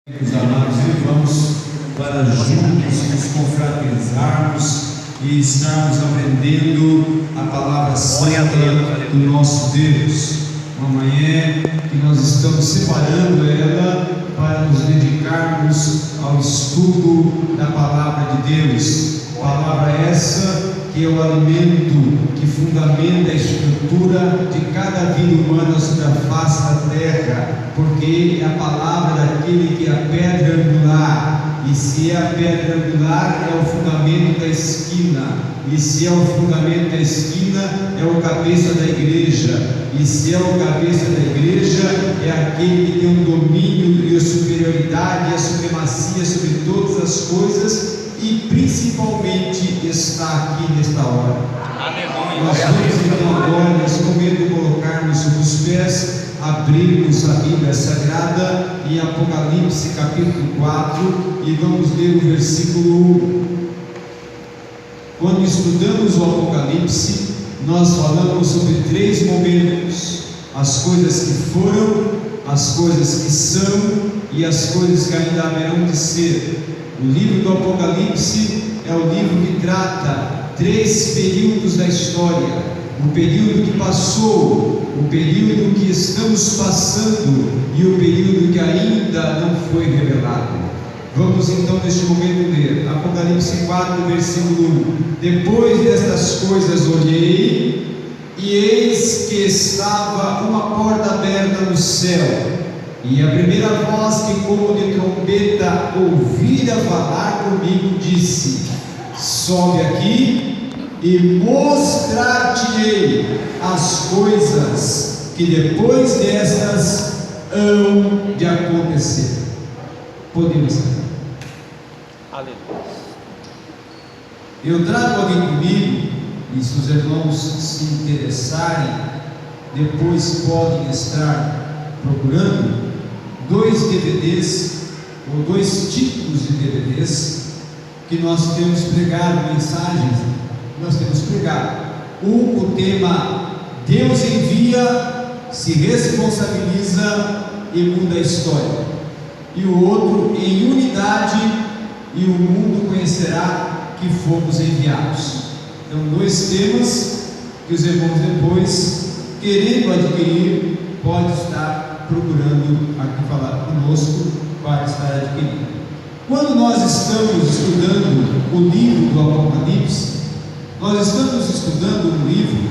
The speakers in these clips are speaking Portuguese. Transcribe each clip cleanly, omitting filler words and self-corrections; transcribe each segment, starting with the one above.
Meus amados irmãos, para juntos nos confraternizarmos e estarmos aprendendo a palavra santa do nosso Deus. Uma manhã que nós estamos separando ela para nos dedicarmos ao estudo da palavra de Deus. Palavra essa que é o alimento que fundamenta a estrutura de cada vida humana sobre a face da terra, porque é a palavra daquele que é a pedra angular, e se é a pedra angular é o fundamento da esquina, e se é o fundamento da esquina é o cabeça da igreja, e se é o cabeça da igreja é aquele que tem o domínio e a superioridade e a supremacia sobre todas as coisas, e principalmente está aqui nesta hora. Aleluia. Nós vamos então agora, nesse momento, colocarmos sobre os pés, abrirmos a Bíblia Sagrada em Apocalipse capítulo 4 e vamos ler o versículo 1. Quando estudamos o Apocalipse, nós falamos sobre 3 momentos: as coisas que foram, as coisas que são e as coisas que ainda haverão de ser. O livro do Apocalipse é o livro que trata 3 períodos da história: o período que passou, o período que estamos passando e o período que ainda não foi revelado. Vamos então neste momento ler Apocalipse 4, versículo 1. Depois destas coisas olhei, e eis que estava uma porta aberta no céu, e a primeira voz que como de trombeta ouvira falar comigo disse: sobe aqui e mostrar-te-ei as coisas que depois destas hão de acontecer. Podemos ler. Aleluia. Eu trago aqui comigo, e se os irmãos se interessarem, depois podem estar procurando 2 DVDs ou 2 títulos de DVDs que nós temos pregado, mensagens nós temos pregado. Um, o tema Deus envia, se responsabiliza e muda a história, e o outro, em unidade e o mundo conhecerá que fomos enviados. Então, 2 temas que os irmãos depois, querendo adquirir, pode estar procurando aqui falar conosco para estar adquirindo. Quando nós estamos estudando o livro do Apocalipse, nós estamos estudando um livro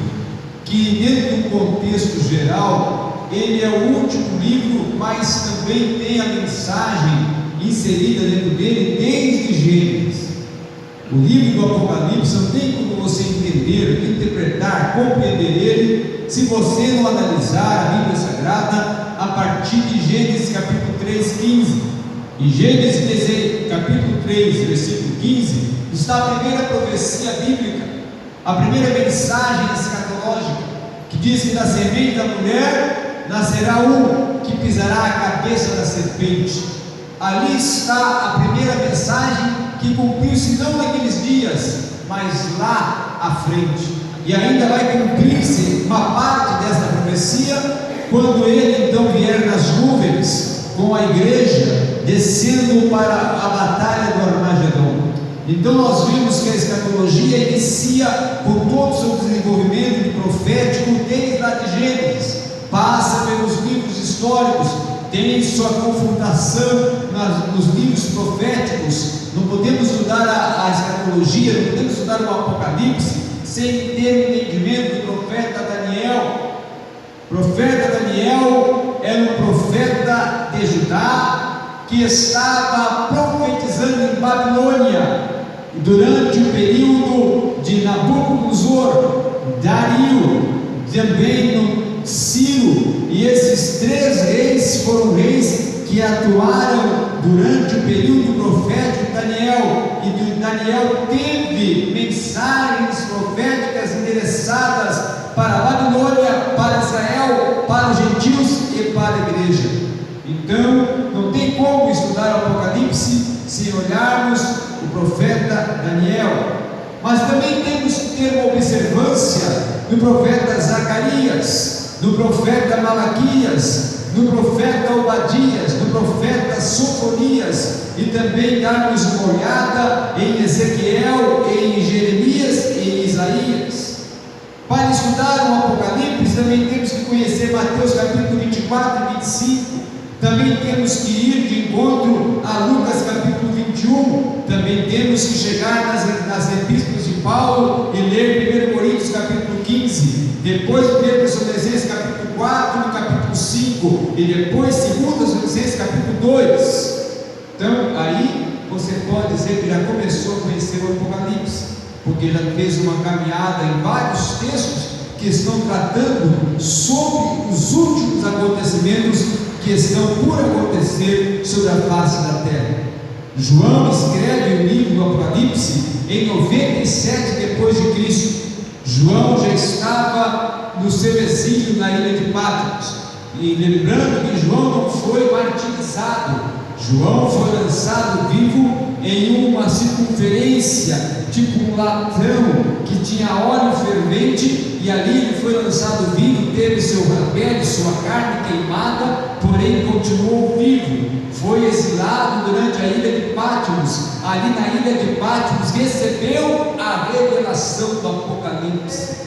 que, dentro do contexto geral, ele é o último livro, mas também tem a mensagem inserida dentro dele desde Gênesis. O livro do Apocalipse não tem como você entender, interpretar, compreender ele, se você não analisar a Bíblia Sagrada a partir de Gênesis capítulo 3, 15. Em Gênesis capítulo 3, versículo 15, está a primeira profecia bíblica, a primeira mensagem escatológica, que diz que da semente da mulher nascerá um que pisará a cabeça da serpente. Ali está a primeira mensagem que cumpriu-se não naqueles dias, mas lá à frente, e ainda vai cumprir-se uma parte desta profecia quando ele então vier nas nuvens com a igreja descendo para a batalha do Armagedon. Então nós vimos que a escatologia inicia com todo o seu desenvolvimento profético desde lá de Gênesis, passa pelos livros históricos, tem sua confrontação nos livros proféticos. Não podemos estudar a escatologia, não podemos estudar o Apocalipse sem ter o entendimento do profeta Daniel. O profeta Daniel era um profeta de Judá que estava profetizando em Babilônia durante o período de Nabucodonosor, Dario, também no Ciro, e esses 3 reis foram reis que atuaram durante o período profético de Daniel, e Daniel teve mensagens proféticas endereçadas para a Babilônia, para Israel, para os gentios e para a igreja. Então, não tem como estudar o Apocalipse sem olharmos o profeta Daniel, mas também temos que ter uma observância do profeta Zacarias, do profeta Malaquias, do profeta Obadias, do profeta Sofonias, e também darmos uma olhada em Ezequiel, em Jeremias e em Isaías. Para estudar o Apocalipse, também temos que conhecer Mateus capítulo 24 e 25, também temos que ir de encontro a Lucas capítulo 21, também temos que chegar nas epístolas de Paulo e ler 1 Coríntios capítulo 15, depois 1 Tessalonicenses capítulo 4 e capítulo 5, e depois 2 Tessalonicenses capítulo 2. Então aí você pode dizer que já começou a conhecer o Apocalipse, porque já fez uma caminhada em vários textos que estão tratando sobre os últimos acontecimentos que estão por acontecer sobre a face da terra. João escreve o livro do Apocalipse em 97 depois de Cristo. João já estava no seu exílio na ilha de Patmos, e lembrando que João não foi martirizado, João foi lançado vivo em uma circunferência, tipo um latão que tinha óleo fervente, e ali ele foi lançado vivo, teve seu pele, sua carne queimada, porém continuou vivo. Foi exilado durante a ilha de Patmos. Ali na ilha de Patmos recebeu a revelação do Apocalipse.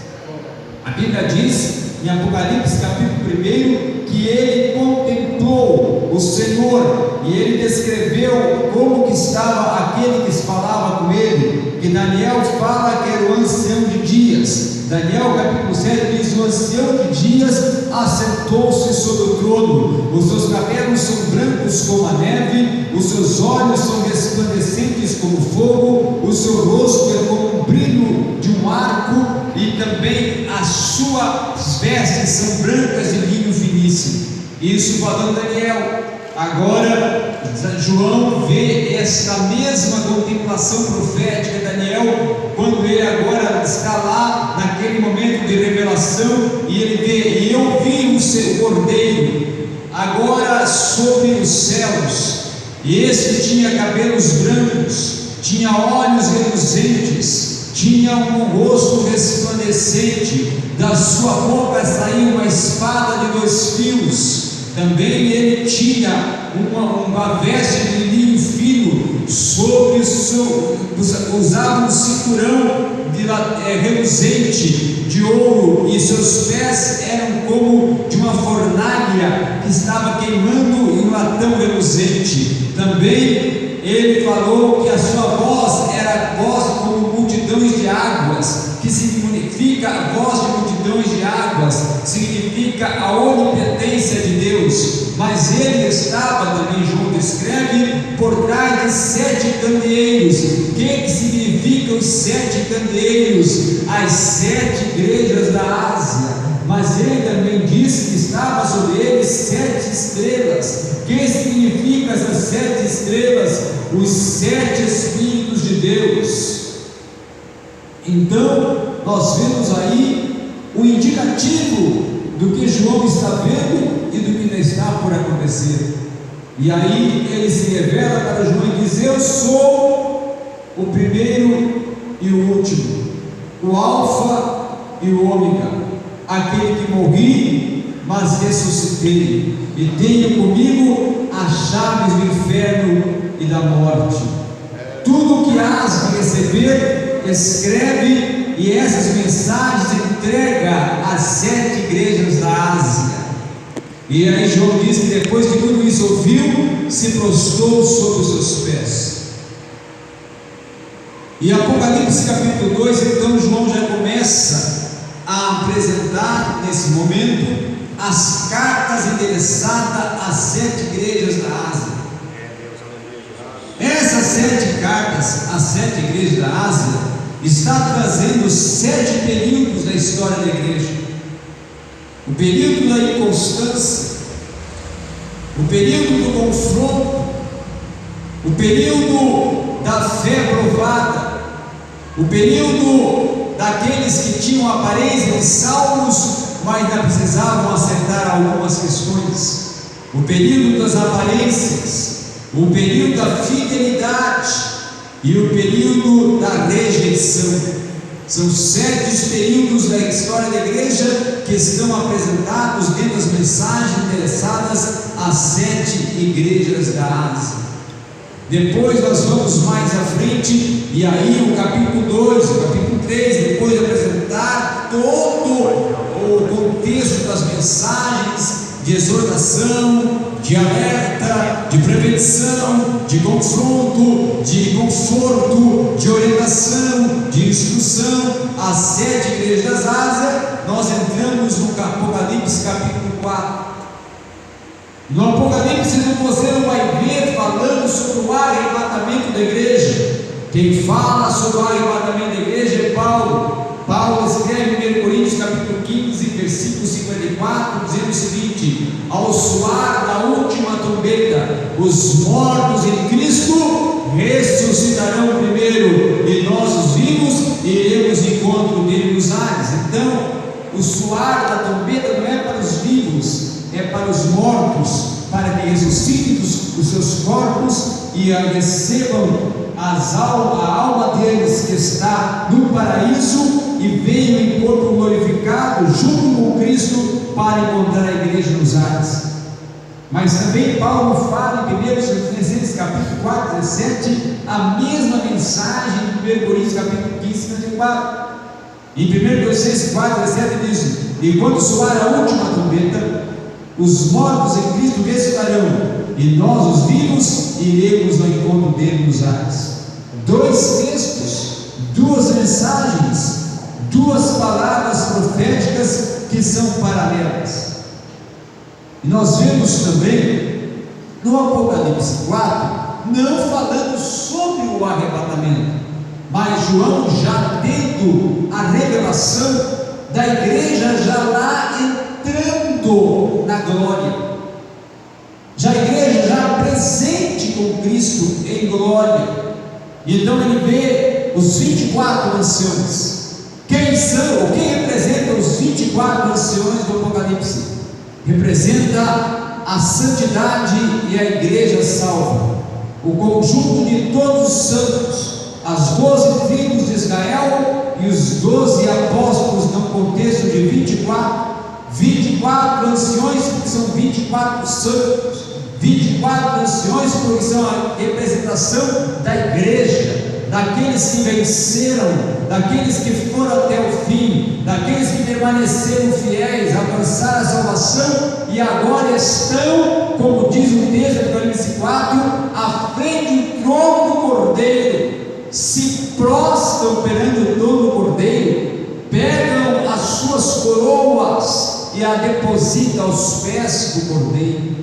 A Bíblia diz em Apocalipse capítulo 1 que ele contemplou o Senhor, e ele descreveu como que estava aquele que se falava com ele, que Daniel fala que era o ancião de dias. Daniel capítulo 7 diz: o ancião de dias assentou-se sobre o trono, os seus cabelos são brancos como a neve, os seus olhos são resplandecentes como fogo, o seu rosto é como um brilho de um arco, e também as suas vestes são brancas de linho finíssimo. Isso falando Daniel. Agora João vê esta mesma contemplação profética de Daniel, quando ele agora está lá naquele momento de revelação, e ele vê: e eu vi o seu cordeiro agora sobre os céus, e este tinha cabelos brancos, tinha olhos reluzentes, tinha um rosto resplandecente, da sua boca saía uma espada de 2 fios. Também ele tinha uma veste de linho fino sobre o seu, usava um cinturão reluzente de ouro, e seus pés eram como de uma fornalha que estava queimando em um latão reluzente. Também ele falou que a sua voz era voz como multidões de águas, que significa a voz de multidões de águas, significa a onipotência de Deus. Mas ele estava, também João descreve, por trás de 7 candeeiros. O que significam os 7 candeeiros? As 7 igrejas da Ásia. Mas ele também disse que estava sobre eles 7 estrelas. O que significa essas 7 estrelas? Os 7 Espíritos de Deus. Então nós vemos aí o indicativo do que João está vendo e do que ainda está por acontecer. E aí ele se revela para João e diz: eu sou o primeiro e o último, o alfa e o ômega, aquele que morri, mas ressuscitei, e tenho comigo as chaves do inferno e da morte. Tudo o que has de receber, escreve, e essas mensagens entrega às 7 igrejas da Ásia. E aí João diz que depois que tudo isso ouviu, se prostrou sobre os seus pés. E Apocalipse capítulo 2, então João já começa a apresentar nesse momento as cartas endereçadas às 7 igrejas da Ásia. Essas 7 cartas às 7 igrejas da Ásia está trazendo 7 períodos da história da igreja: o período da inconstância, o período do confronto, o período da fé provada, o período daqueles que tinham aparência de salvos, mas ainda precisavam acertar algumas questões, o período das aparências, o período da fidelidade e o período da rejeição. São 7 períodos da história da igreja que estão apresentados dentro das mensagens endereçadas às 7 igrejas da Ásia. Depois nós vamos mais à frente, e aí o capítulo 2, o capítulo 3, depois de apresentar todo o contexto das mensagens de exortação, de alerta, de prevenção, de confronto, de conforto, de orientação, de instrução, às 7 igrejas da Ásia, nós entramos no Apocalipse capítulo 4. No Apocalipse você não vai ver falando sobre o arrebatamento da igreja. Quem fala sobre o arrebatamento da igreja é Paulo. Paulo escreve em 1 Coríntios capítulo 15, versículo 54, dizendo o seguinte: ao soar da última trombeta, os mortos em Cristo ressuscitarão primeiro, e nós os vivos iremos em encontro dele nos ares. Então, o soar da trombeta não é para os vivos, é para os mortos, para que ressuscitem os seus corpos e recebam a alma deles que está no paraíso e venham em corpo glorificado junto com Cristo para encontrar a igreja nos ares. Mas também Paulo fala em 1 Tessalonicenses capítulo 4, 17, a mesma mensagem de 1 Coríntios capítulo 15, 54. Em 1 Tessalonicenses 4, 17 diz: e quando soar a última trombeta, os mortos em Cristo ressuscitarão, e nós, os vivos, iremos ao encontro dele nos ares. 2 textos, 2 mensagens, 2 palavras proféticas que são paralelas. E nós vemos também no Apocalipse 4, não falando sobre o arrebatamento, mas João já tendo a revelação da igreja já lá entrando na glória, já a igreja já presente com Cristo em glória. Então ele vê os 24 anciões. Quem são, ou quem representa os 24 anciões do Apocalipse? Representa a santidade e a igreja salva, o conjunto de todos os santos, as 12 tribos de Israel e os 12 apóstolos, no contexto de 24 anciões, porque são 24 santos, 24 anciões, porque são a representação da igreja, daqueles que venceram, daqueles que foram até o fim, daqueles que permaneceram fiéis, alcançaram a salvação e agora estão, como diz o texto de Apocalipse 4, à frente do trono do Cordeiro, se prostram perante o trono do Cordeiro, pegam as suas coroas e a depositam aos pés do Cordeiro.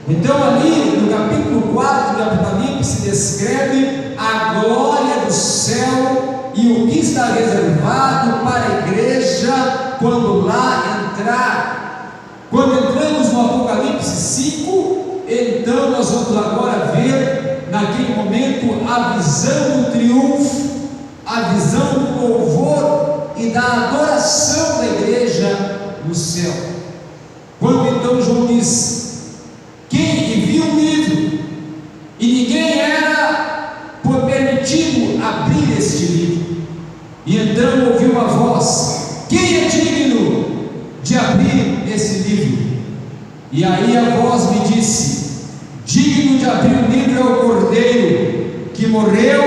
Então ali no capítulo 4 do Apocalipse descreve a glória do céu e o que está reservado para a igreja quando lá entrar. Quando entramos no Apocalipse 5, então nós vamos agora ver naquele momento a visão do triunfo, a visão do louvor e da adoração da igreja no céu. Quando então João diz: quem viu o livro, e ninguém era permitido abrir este livro, e então ouviu uma voz: quem é digno de abrir esse livro? E aí a voz me disse: digno de abrir o livro é o Cordeiro, que morreu,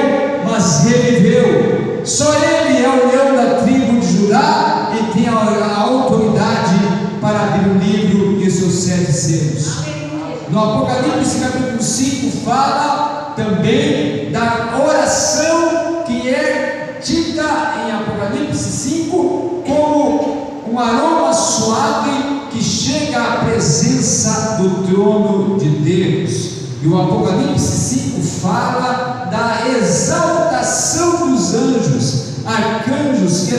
mas reviveu. Só ele é o leão da tribo de Judá e tem a autoridade para abrir o livro e os seus 7 selos. No Apocalipse capítulo 5 fala também da oração que é dita em Apocalipse 5 como um aroma suave que chega à presença do trono de Deus. E o Apocalipse 5 fala da exaltação dos anjos, arcanjos,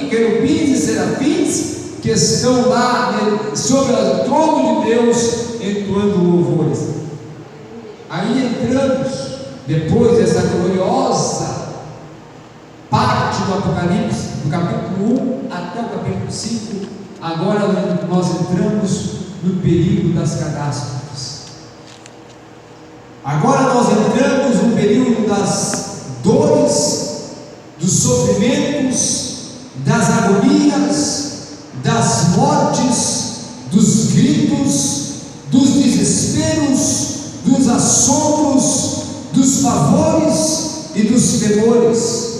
querubins e serafins que estão lá sobre o trono de Deus entoando louvores. Aí entramos, depois dessa gloriosa parte do Apocalipse, do capítulo 1 até o capítulo 5, agora nós entramos no período das catástrofes. Agora nós entramos no período das dores, dos sofrimentos, das agonias, das mortes, dos gritos, dos desesperos, dos assombros, dos temores,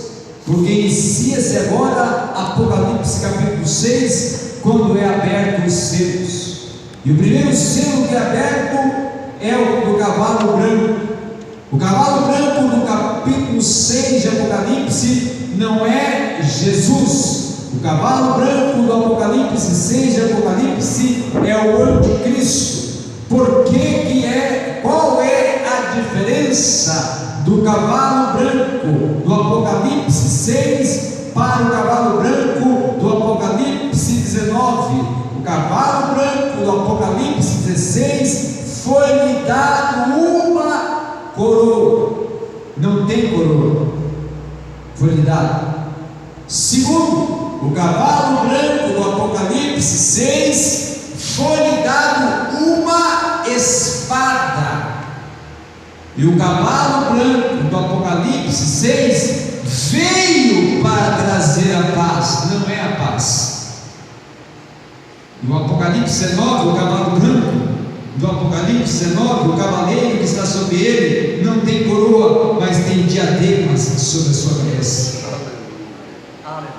porque inicia-se agora Apocalipse capítulo 6, quando é aberto os selos. E o primeiro selo que é aberto é o do cavalo branco. O cavalo branco do capítulo 6 de Apocalipse não é Jesus. O cavalo branco do Apocalipse 6 de Apocalipse é o anticristo. Qual é a diferença do cavalo branco do Apocalipse 6 para o cavalo branco do Apocalipse 19? O cavalo branco do Apocalipse 16 foi-lhe dado uma coroa. Não tem coroa, foi-lhe dado. Segundo, o cavalo branco do Apocalipse 6 foi-lhe dado uma espada. E o cavalo branco do Apocalipse 6 veio para trazer a paz, não é a paz. No Apocalipse 19, o cavalo branco do Apocalipse 19, o cavaleiro que está sobre ele não tem coroa, mas tem diademas sobre a sua cabeça.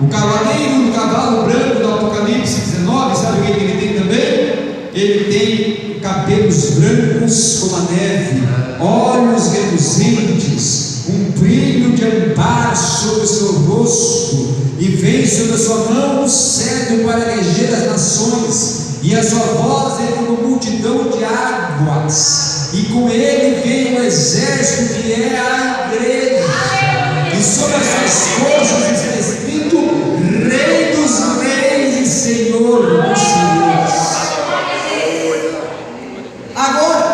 O cavaleiro do cavalo branco do Apocalipse 19, sabe o que ele tem também? Ele tem cabelos brancos como a neve, olhos reluzentes, um brilho de ambar sobre o seu rosto, e vem sobre a sua mão o cetro para reger as nações, e a sua voz é como multidão de águas, e com ele vem o exército que é a igreja, e sobre as suas coxas está escrito: Rei dos reis e Senhor dos senhores. Agora,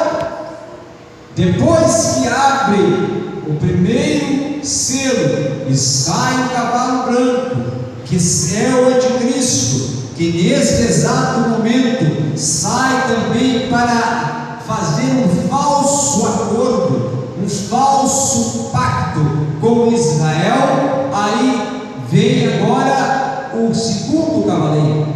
depois que abre o primeiro selo e sai o cavalo branco, que é o anticristo, que neste exato momento sai também para fazer um falso acordo, um falso pacto com Israel, aí vem agora o segundo cavaleiro.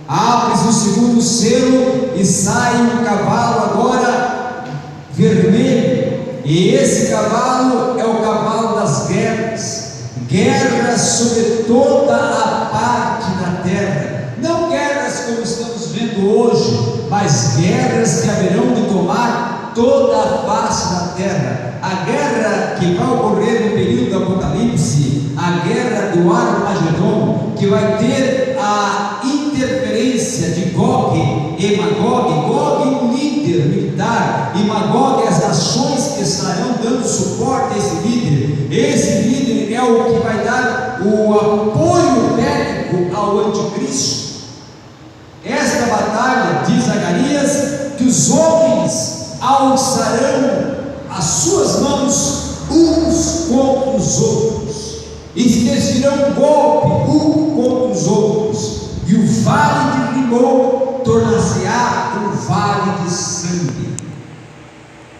Abre-se o segundo selo e sai um cavalo agora vermelho, e esse cavalo é o cavalo das guerras sobre toda a parte da terra, não guerras como estamos vendo hoje, mas guerras que haverão de tomar toda a face da terra. A guerra que vai ocorrer no período do Apocalipse, a guerra do Armagedon, que vai ter a interferência de Gog e Magog. Gog, um líder militar, e Magog, as nações que estarão dando suporte a esse líder. Esse líder é o que vai dar o apoio bélico ao anticristo. Esta batalha, diz Zacarias, que os homens alçarão as suas mãos uns contra os outros, e se desvirão golpe um contra os outros, e o vale de Rimon tornar-se-á um vale de sangue.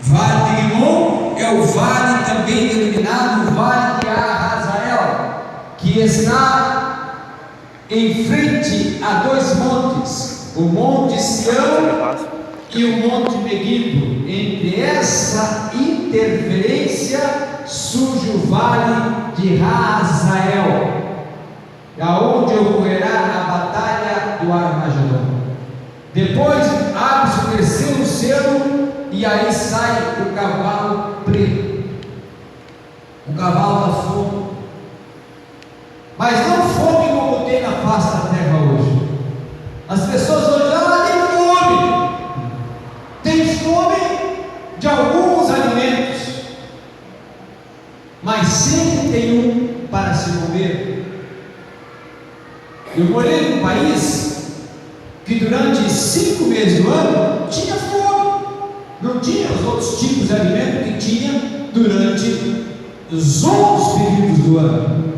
Vale de Rimon é o vale também denominado Vale de Ahazael, que está em frente a dois montes, o Monte Sião e o Monte Meguido. Entre essa interferência surge o Vale de Ahazael, aonde ocorrerá a batalha do Armagedon. Depois abre-se o terceiro selo, e aí sai o cavalo preto, o cavalo da fome, mas não fome como tem na face da terra hoje. As pessoas vão dizer: tem fome de alguns alimentos, mas sempre tem um para se comer. Eu morei num país que durante 5 meses do ano tinha fome, não tinha os outros tipos de alimento que tinha durante os outros períodos do ano.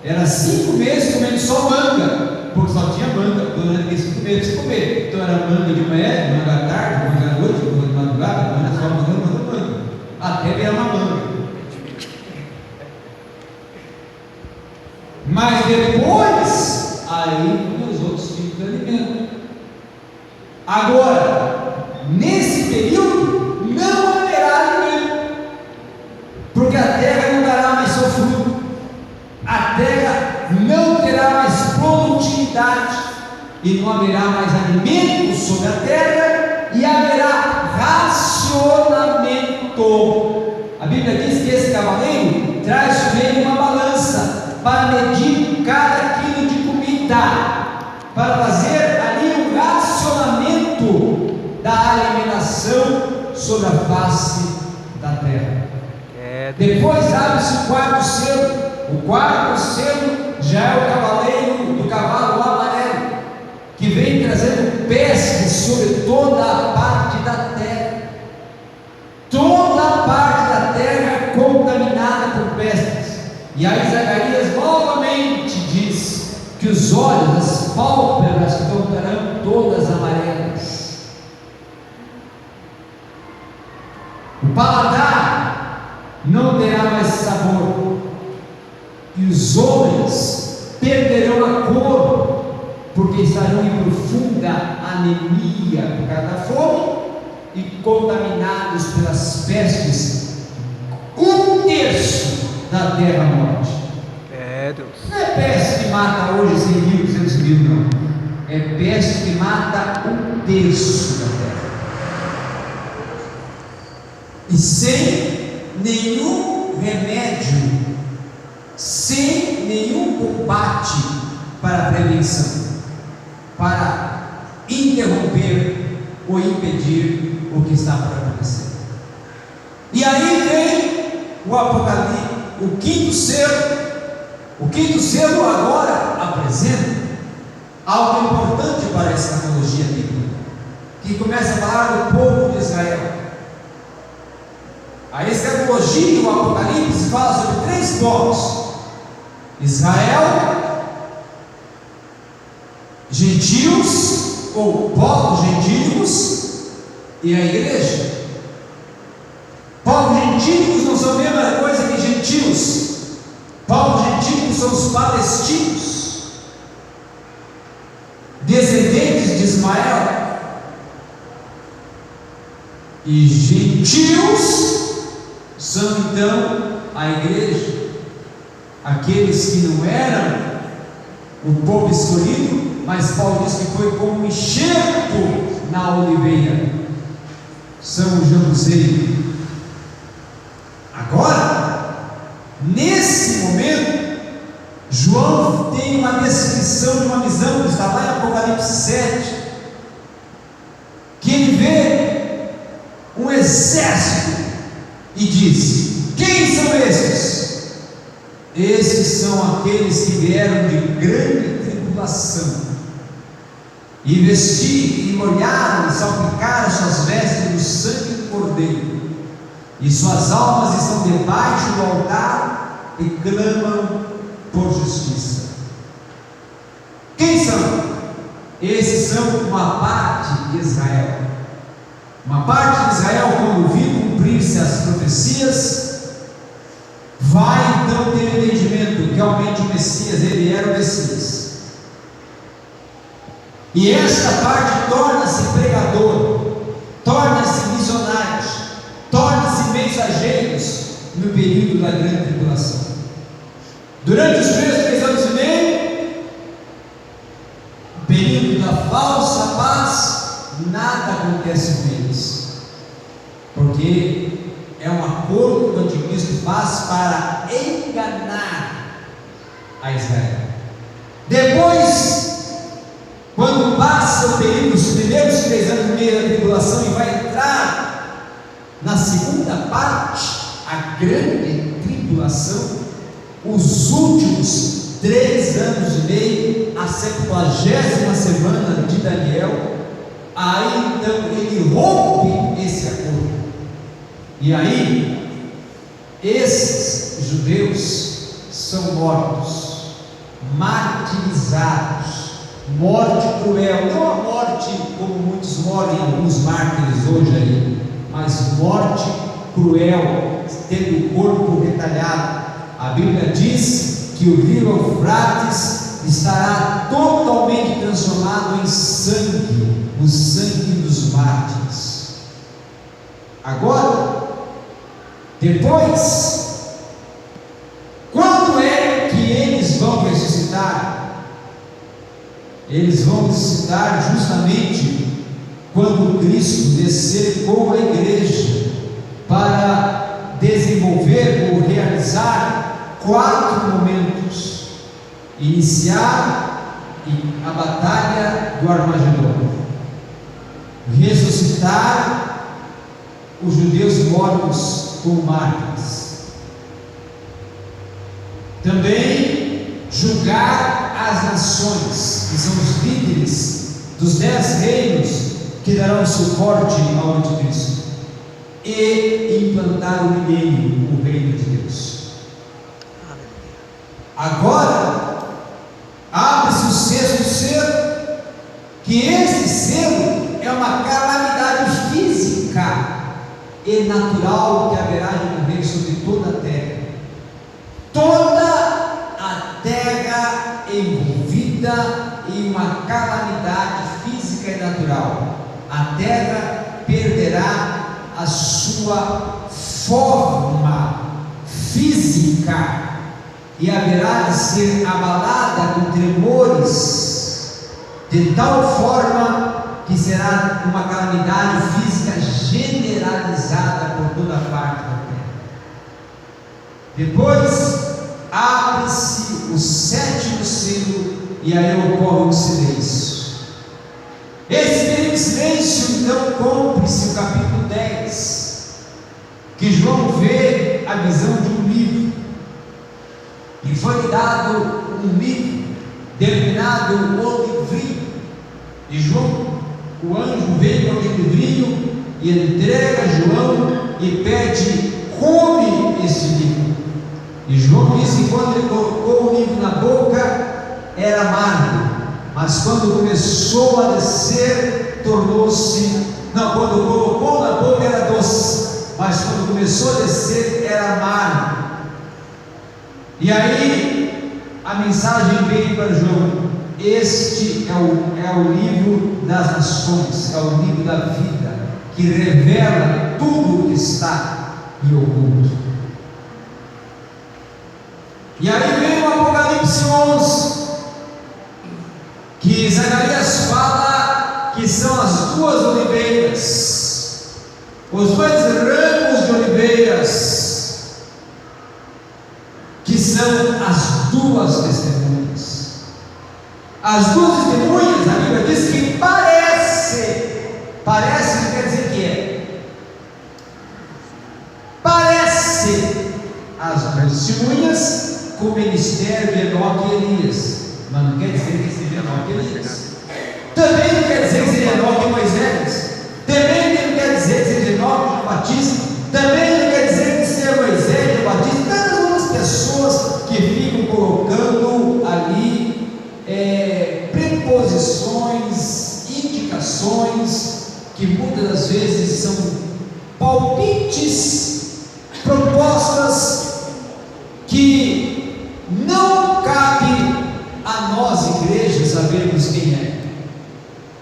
Era 5 meses comendo só manga, porque só tinha manga durante aqueles 5 meses de comer. Então era manga de manhã, manga à tarde, manga à noite, manga de madrugada, manga só manga, até virar uma manga. Mas depois, aí os outros tipos de alimento. Agora, nesse período, não haverá alimento, porque a terra não dará mais e não haverá mais alimento sobre a terra, e haverá racionamento. A Bíblia diz que esse cavaleiro traz sobre ele uma balança para medir cada quilo de comida, para fazer ali um racionamento da alimentação sobre a face da terra. Depois abre-se o quarto selo. O quarto selo já é o cavaleiro do cavalo amarelo, que vem trazendo peste sobre toda a parte da terra. Toda a parte da terra contaminada por pestes. E aí Zacarias novamente diz que os olhos, as pálpebras tornarão todas amarelas. O paladar não terá mais sabor, e os homens perderão a cor, porque estarão em profunda anemia por causa da fome e contaminados pelas pestes. 1/3 da terra morte. Deus. Não é peste que mata hoje 100.000, 200.000, não. É peste que mata 1/3 da terra. E sem nenhum remédio, sem nenhum combate para a prevenção, para interromper ou impedir o que está por acontecer. E aí vem o Apocalipse, o quinto selo. O quinto selo agora apresenta algo importante para a escatologia bíblica, que começa a falar do povo de Israel. A escatologia do Apocalipse fala sobre 3 povos: Israel, gentios ou povos gentílicos e a igreja. Povos gentílicos não são a mesma coisa que gentios. Povos gentílicos são os palestinos, descendentes de Ismael, e gentios são então a igreja, aqueles que não eram o povo escolhido, mas Paulo diz que foi como um enxerto na oliveira, são o Jerusalém. Agora, nesse momento, João tem uma descrição de uma visão que está lá em Apocalipse 7, que ele vê um exército e diz: quem são esses? Esses são aqueles que vieram de grande tribulação e vestiram e molharam e salpicaram suas vestes no sangue do Cordeiro, e suas almas estão debaixo do altar e clamam por justiça. Quem são? Esses são uma parte de Israel. Uma parte de Israel, quando viu cumprir-se as profecias, vai então ter entendimento que realmente o Messias, ele era o Messias. E esta parte torna-se pregador, torna-se missionário, torna-se mensageiros no período da grande tribulação. Durante os primeiros 3 anos e meio, o período da falsa paz, nada acontece com eles, porque é um acordo que o anticristo faz para enganar a Israel. Depois, quando passa o período dos primeiros 3 anos e meio da tribulação e vai entrar na segunda parte, a grande tribulação, os últimos 3 anos e meio, a 70ª semana de Daniel, aí então ele rompe esse acordo. E aí, esses judeus são mortos, martirizados, morte cruel, não a morte como muitos morrem, alguns mártires hoje aí, mas morte cruel, tendo o corpo retalhado. A Bíblia diz que o rio Eufrates estará totalmente transformado em sangue, o sangue dos mártires. Agora, depois, quando é que eles vão ressuscitar? eles vão visitar justamente quando Cristo descer com a igreja para desenvolver ou realizar 4 momentos: iniciar a batalha do Armagedon, ressuscitar os judeus mortos como mártires, também julgar as nações, que são os líderes dos 10 reinos que darão suporte ao anticristo, e implantar o milênio, o reino de Deus. Agora abre-se o 6º selo, que esse selo é uma calamidade física e natural que haverá de morrer sobre toda a terra. Toda a terra envolvida em uma calamidade física e natural. A terra perderá a sua forma física e haverá de ser abalada com tremores, de tal forma que será uma calamidade física generalizada por toda a parte da terra. Depois abre-se o 7º selo e aí ocorre um silêncio. Esse período de silêncio então cumpre-se o capítulo 10, que João vê a visão de um livro, e foi dado um livro denominado o livrinho, e João, o anjo, vem com aquele livrinho e entrega a João e pede: come este livro. E João disse que quando ele colocou o livro na boca era amargo, mas quando começou a descer tornou-se, não, quando colocou na boca era doce, mas quando começou a descer era amargo. E aí a mensagem veio para João: este é o livro das nações, é o livro da vida, que revela tudo o que está em oculto. E aí vem o Apocalipse 11, que Zacarias fala que são as 2 oliveiras, os 2 ramos de oliveiras, que são as 2 testemunhas. As 2 testemunhas, a Bíblia diz que parece que quer dizer que é, parece as testemunhas com o ministério de Enoque e Elias, mas não quer dizer que seja Enoque e Elias. Também não quer dizer que seja Enoque e Moisés. Também não quer dizer que seja Enoque e João Batista. Também não quer dizer que seja Moisés e João Batista. Tantas outras pessoas que ficam colocando ali preposições, indicações, que muitas das vezes são palpites, propostas que não cabe a nós, igreja, sabermos quem é.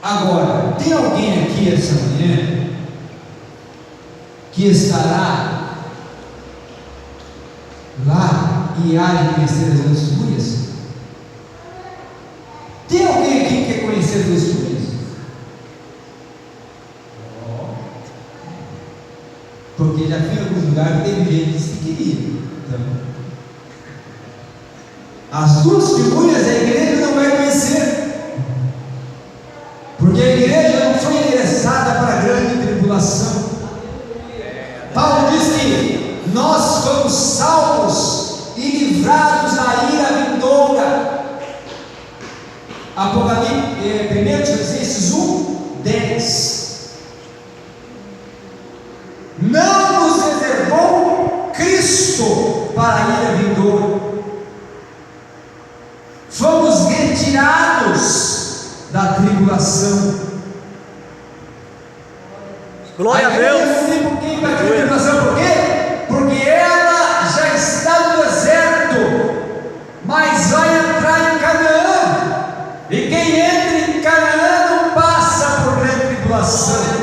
Agora, tem alguém aqui essa manhã que estará lá e há de conhecer as testemunhas? Tem alguém aqui que quer conhecer as testemunhas? Porque já fui em alguns lugares que teve gente que disse que queria. Então, as 2 testemunhas a igreja não vai conhecer, porque a igreja não foi endereçada para a grande tribulação. Paulo diz que nós fomos salvos e livrados da ira vindoura. Apocalipse, 1 Tessalonicenses 1:10. Não nos reservou Cristo para a ira vindoura. Fomos retirados da tribulação. Glória a Deus. Por que da tribulação? Por quê? Porque ela já está no deserto, mas vai entrar em Canaã. E quem entra em Canaã não passa por grande tribulação.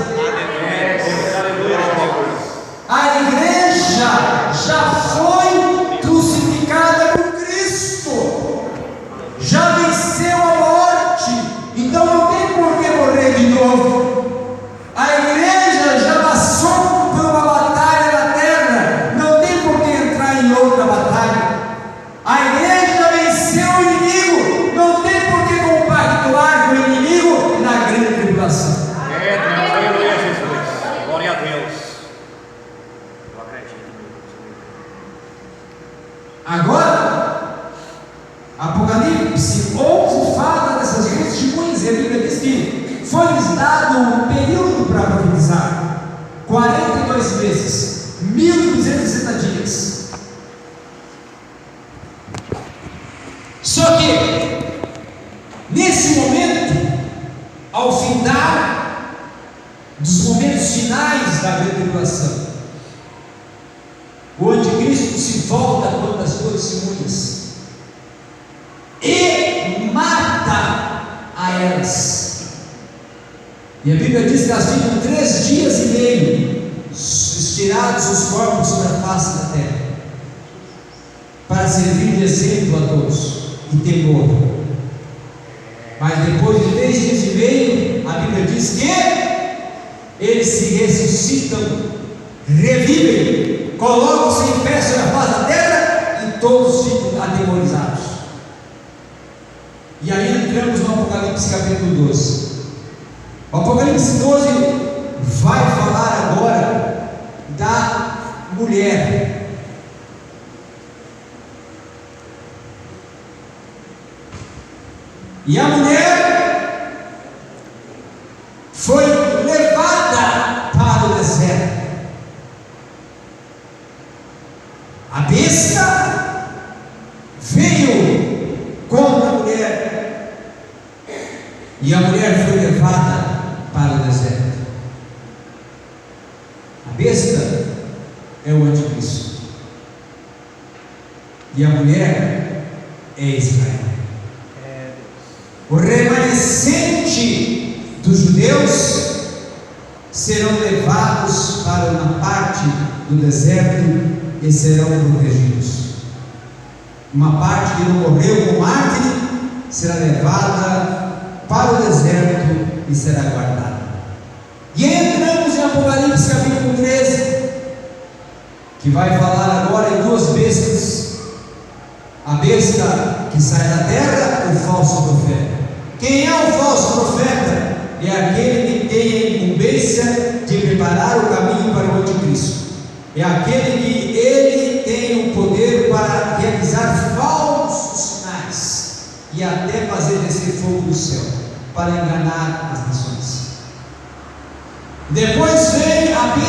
A igreja já foi crucificada com Cristo, já venceu a morte, Agora, Apocalipse 11 fala dessas duas testemunhas, e a Bíblia diz que foi-lhes dado um período para profetizar, 42 meses, 1260 dias. Só que, nesse momento, ao findar dos momentos finais da grande tribulação, o anticristo se volta contra as duas testemunhas e mata a elas. E a Bíblia diz que elas ficam 3 dias e meio estirados os corpos sobre a face da terra, para servir de exemplo a todos e temor. Mas depois de 3 dias e meio, a Bíblia diz que eles se ressuscitam, revivem, colocam-se em pé sobre a face da terra e todos ficam atemorizados. E aí entramos no Apocalipse capítulo 12. O Apocalipse 12 vai falar agora da mulher. E a mulher foi levada para o deserto. A besta veio contra a mulher, e a mulher foi levada para o deserto. A besta é o anticristo, e a mulher é Israel. O remanescente dos judeus serão levados para uma parte do deserto e serão protegidos. Uma parte que não morreu como mártir será levada para o deserto e será guardada. E entramos em Apocalipse capítulo 13, que vai falar agora em 2 bestas: a besta que sai da terra, o falso profeta. Quem é o falso profeta? É aquele que tem a incumbência de preparar o caminho para o anticristo. É aquele que ele tem o poder para realizar falsos sinais e até fazer descer fogo do céu para enganar as nações. Depois